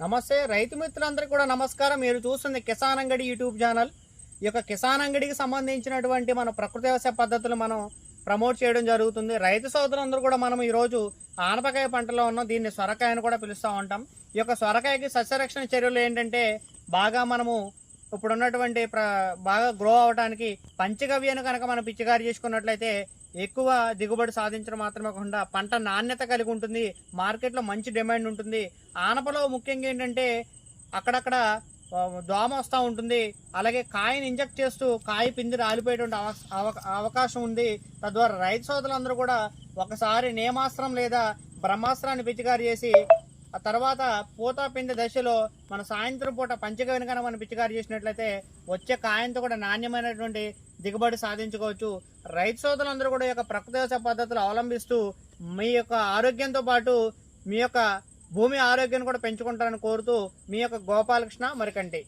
నమస్తే రైతు మిత్రులందరికీ కూడా నమస్కారం. మీరు చూస్తుంది కిసాన్ అంగడి యూట్యూబ్ ఛానల్. ఈ యొక్క కిసాన్ అంగడికి సంబంధించినటువంటి మన ప్రకృతి వ్యవసాయ పద్ధతులు మనం ప్రమోట్ చేయడం జరుగుతుంది. రైతు సోదరులందరూ కూడా మనం ఈరోజు ఆనపకాయ పంటలో ఉన్నాం. దీన్ని సొరకాయ అని కూడా పిలుస్తూ ఉంటాం. ఈ యొక్క సొరకాయకి సస్యరక్షణ చర్యలు ఏంటంటే బాగా మనము ఇప్పుడున్నటువంటి బాగా గ్రో అవడానికి పంచగవ్యను కనుక మనం పిచ్చికారి చేసుకున్నట్లయితే ఎక్కువ దిగుబడి సాధించడం మాత్రమే కాకుండా పంట నాణ్యత కలిగి ఉంటుంది, మార్కెట్లో మంచి డిమాండ్ ఉంటుంది. ఆనపలో ముఖ్యంగా ఏంటంటే అక్కడక్కడ దోమ వస్తూ ఉంటుంది, అలాగే కాయని ఇంజెక్ట్ చేస్తూ కాయ పిండి రాలిపోయేటువంటి అవకాశం ఉంది. తద్వారా రైతు సోదరులందరూ కూడా ఒకసారి నేమాస్త్రం లేదా బ్రహ్మాస్త్రాన్ని పిచికారి చేసి ఆ తర్వాత పూత పిండి దశలో మన సాయంత్రం పూట పంచగవ్యను కనుక మనం పిచికారి చేసినట్లయితే వచ్చే కాయంతో కూడా నాణ్యమైనటువంటి దిగుబడి సాధించుకోవచ్చు. రైతు సోదరులందరూ కూడా ఈ యొక్క ప్రకృతి వ్యవసాయ పద్ధతులు అవలంబిస్తూ మీ యొక్క ఆరోగ్యంతో పాటు మీ యొక్క భూమి ఆరోగ్యాన్ని కూడా పెంచుకుంటారని కోరుతూ మీ యొక్క గోపాలకృష్ణ మరికంటి.